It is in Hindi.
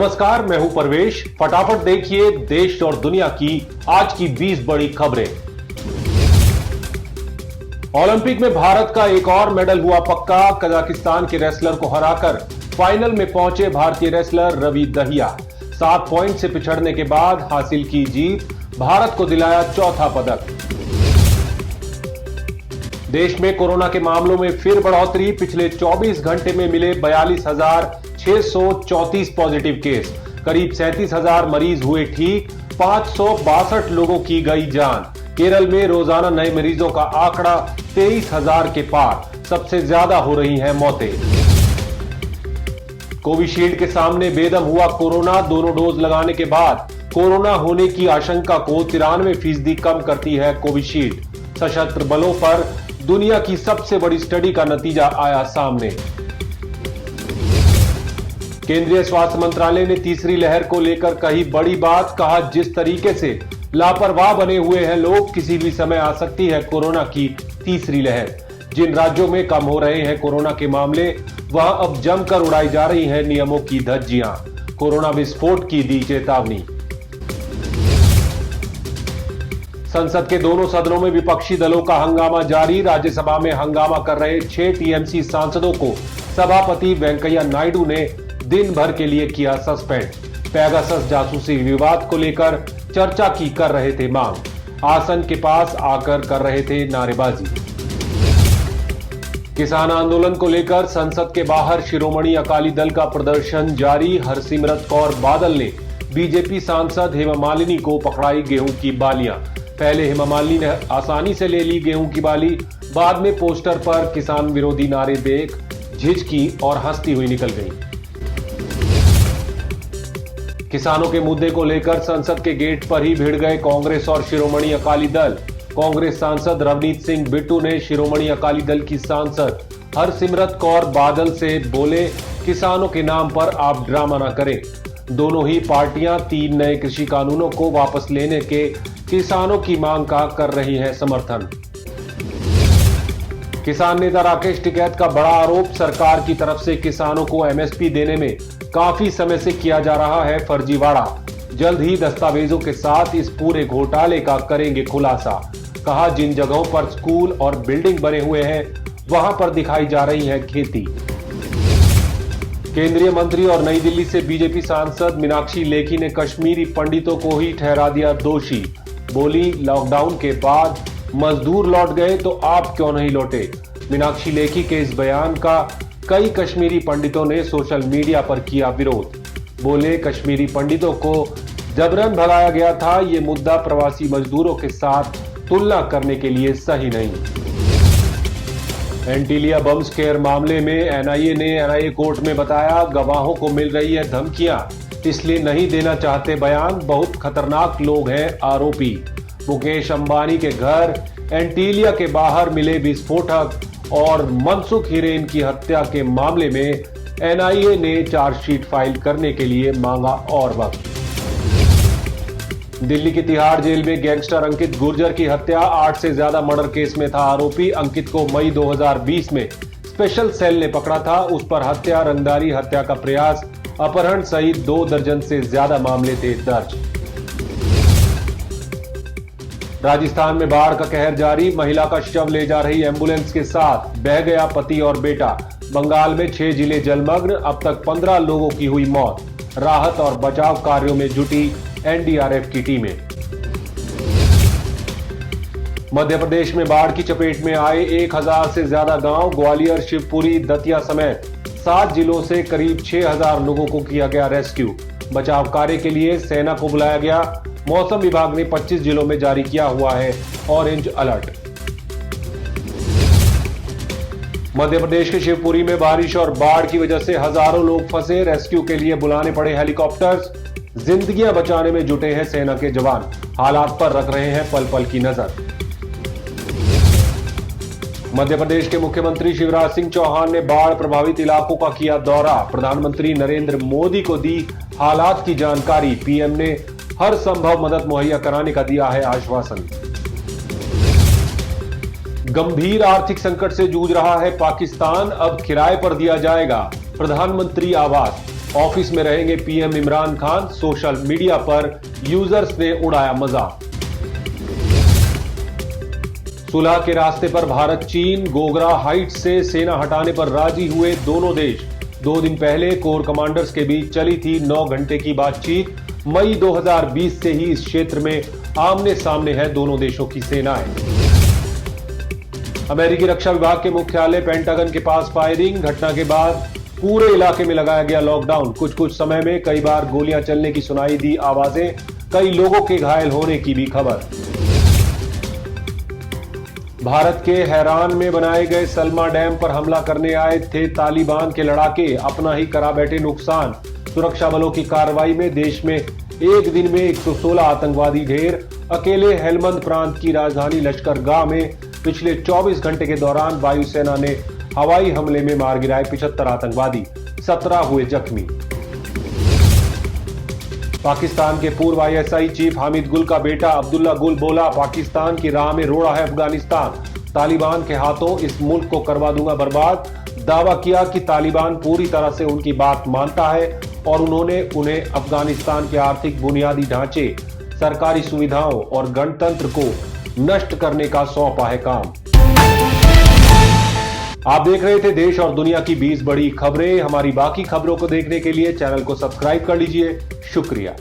नमस्कार, मैं हूं परवेश। फटाफट देखिए देश और दुनिया की आज की 20 बड़ी खबरें। ओलंपिक में भारत का एक और मेडल हुआ पक्का। कजाकिस्तान के रेसलर को हराकर फाइनल में पहुंचे भारतीय रेसलर रवि दहिया। 7 पॉइंट से पिछड़ने के बाद हासिल की जीत, भारत को दिलाया चौथा पदक। देश में कोरोना के मामलों में फिर बढ़ोतरी। पिछले 24 घंटे में मिले 42,634 पॉजिटिव केस। करीब 37,000 मरीज हुए ठीक। 562 लोगों की गई जान। केरल में रोजाना नए मरीजों का आंकड़ा 23,000 के पार। सबसे ज्यादा हो रही हैं मौतें। कोविशील्ड के सामने बेदम हुआ कोरोना। दोनों डोज लगाने के बाद कोरोना होने की आशंका को 93% कम करती है कोविशील्ड। सशस्त्र बलों पर दुनिया की सबसे बड़ी स्टडी का नतीजा आया सामने। केंद्रीय स्वास्थ्य मंत्रालय ने तीसरी लहर को लेकर कही बड़ी बात। कहा, जिस तरीके से लापरवाह बने हुए हैं लोग, किसी भी समय आ सकती है कोरोना की तीसरी लहर। जिन राज्यों में कम हो रहे हैं कोरोना के मामले, वहां अब जमकर उड़ाई जा रही हैं नियमों की धज्जियां। कोरोना विस्फोट की दी चेतावनी। संसद के दोनों सदनों में विपक्षी दलों का हंगामा जारी। राज्यसभा में हंगामा कर रहे 6 टीएमसी सांसदों को सभापति वेंकैया नायडू ने दिन भर के लिए किया सस्पेंड। पेगासस जासूसी विवाद को लेकर चर्चा की कर रहे थे मांग। आसन के पास आकर कर रहे थे नारेबाजी। किसान आंदोलन को लेकर संसद के बाहर शिरोमणि अकाली दल का प्रदर्शन जारी। हरसिमरत कौर बादल ने बीजेपी सांसद हेमा मालिनी को पकड़ाई गेहूं की बालियां। पहले हेमा मालिनी ने आसानी से ले ली गेहूं की बाली, बाद में पोस्टर पर किसान विरोधी नारे देख झिझकी और हंसती हुई निकल गई। किसानों के मुद्दे को लेकर संसद के गेट पर ही भिड़ गए कांग्रेस और शिरोमणि अकाली दल। कांग्रेस सांसद रवनीत सिंह बिट्टू ने शिरोमणि अकाली दल की सांसद हरसिमरत कौर बादल से बोले, किसानों के नाम पर आप ड्रामा ना करें। दोनों ही पार्टियां 3 नए कृषि कानूनों को वापस लेने के किसानों की मांग का कर रही हैं समर्थन। किसान नेता राकेश टिकैत का बड़ा आरोप। सरकार की तरफ से किसानों को एमएसपी देने में काफी समय से किया जा रहा है फर्जीवाड़ा। जल्द ही दस्तावेजों के साथ इस पूरे घोटाले का करेंगे खुलासा। कहा, जिन जगहों पर स्कूल और बिल्डिंग बने हुए हैं वहां पर दिखाई जा रही है खेती। केंद्रीय मंत्री और नई दिल्ली से बीजेपी सांसद मीनाक्षी लेखी ने कश्मीरी पंडितों को ही ठहरा दिया दोषी। बोली, लॉकडाउन के बाद मजदूर लौट गए तो आप क्यों नहीं लौटे। मीनाक्षी लेखी के इस बयान का कई कश्मीरी पंडितों ने सोशल मीडिया पर किया विरोध। बोले, कश्मीरी पंडितों को जबरन भगाया गया था। ये मुद्दा प्रवासी मजदूरों के साथ तुलना करने के लिए सही नहीं। एंटीलिया बम स्केयर मामले में एनआईए ने एनआईए कोर्ट में बताया, गवाहों को मिल रही है धमकियां, इसलिए नहीं देना चाहते बयान। बहुत खतरनाक लोग हैं आरोपी। मुकेश अंबानी के घर एंटीलिया के बाहर मिले विस्फोटक और मनसुख हिरेन की हत्या के मामले में एनआईए ने चार्जशीट फाइल करने के लिए मांगा और वक्त। दिल्ली की तिहाड़ जेल में गैंगस्टर अंकित गुर्जर की हत्या। 8 से ज्यादा मर्डर केस में था आरोपी। अंकित को मई 2020 में स्पेशल सेल ने पकड़ा था। उस पर हत्या, रंगदारी, हत्या का प्रयास, अपहरण सहित 2 दर्जन से ज्यादा मामले थे दर्ज। राजस्थान में बाढ़ का कहर जारी। महिला का शव ले जा रही एम्बुलेंस के साथ बह गया पति और बेटा। बंगाल में 6 जिले जलमग्न। अब तक 15 लोगों की हुई मौत। राहत और बचाव कार्यों में जुटी एनडीआरएफ की टीमें। मध्य प्रदेश में बाढ़ की चपेट में आए 1000 से ज्यादा गांव। ग्वालियर, शिवपुरी, दतिया समेत 7 जिलों से करीब 6000 लोगों को किया गया रेस्क्यू। बचाव कार्य के लिए सेना को बुलाया गया। मौसम विभाग ने 25 जिलों में जारी किया हुआ है ऑरेंज अलर्ट। मध्य प्रदेश के शिवपुरी में बारिश और बाढ़ की वजह से हजारों लोग फंसे। रेस्क्यू के लिए बुलाने पड़े हेलीकॉप्टर्स। जिंदगियां बचाने में जुटे हैं सेना के जवान। हालात पर रख रहे हैं पल पल की नजर। मध्य प्रदेश के मुख्यमंत्री शिवराज सिंह चौहान ने बाढ़ प्रभावित इलाकों का किया दौरा। प्रधानमंत्री नरेंद्र मोदी को दी हालात की जानकारी। पीएम ने हर संभव मदद मुहैया कराने का दिया है आश्वासन। गंभीर आर्थिक संकट से जूझ रहा है पाकिस्तान। अब किराए पर दिया जाएगा प्रधानमंत्री आवास। ऑफिस में रहेंगे PM Imran Khan, social media पर यूजर्स ने उड़ाया मजाक। सुलह के रास्ते पर भारत चीन, गोगरा हाइट्स से सेना हटाने पर राजी हुए दोनों देश। 2 दिन पहले कोर कमांडर्स के बीच चली थी 9 घंटे की बातचीत। मई 2020 से ही इस क्षेत्र में आमने सामने है दोनों देशों की सेनाएं। अमेरिकी रक्षा विभाग के मुख्यालय पेंटागन के पास फायरिंग, घटना के बाद पूरे इलाके में लगाया गया लॉकडाउन। कुछ समय में कई बार गोलियां चलने की सुनाई दी आवाजें, कई लोगों के घायल होने की भी खबर। भारत के हैरान में बनाए गए सलमा डैम पर हमला करने आए थे तालिबान के लड़ाके, अपना ही करा बैठे नुकसान। सुरक्षा बलों की कार्रवाई में देश में एक दिन में 116 आतंकवादी ढेर। अकेले हेलमंद प्रांत की राजधानी लश्करगाह में पिछले 24 घंटे के दौरान वायुसेना ने हवाई हमले में मार गिराए 75 आतंकवादी, 17 हुए जख्मी। पाकिस्तान के पूर्व आईएसआई चीफ हामिद गुल का बेटा अब्दुल्ला गुल बोला, पाकिस्तान की राह में रोड़ा है अफगानिस्तान, तालिबान के हाथों इस मुल्क को करवा दूंगा बर्बाद। दावा किया कि तालिबान पूरी तरह से उनकी बात मानता है और उन्होंने उन्हें अफगानिस्तान के आर्थिक बुनियादी ढांचे, सरकारी सुविधाओं और गणतंत्र को नष्ट करने का सौंपा है काम। आप देख रहे थे देश और दुनिया की 20 बड़ी खबरें। हमारी बाकी खबरों को देखने के लिए चैनल को सब्सक्राइब कर लीजिए। शुक्रिया।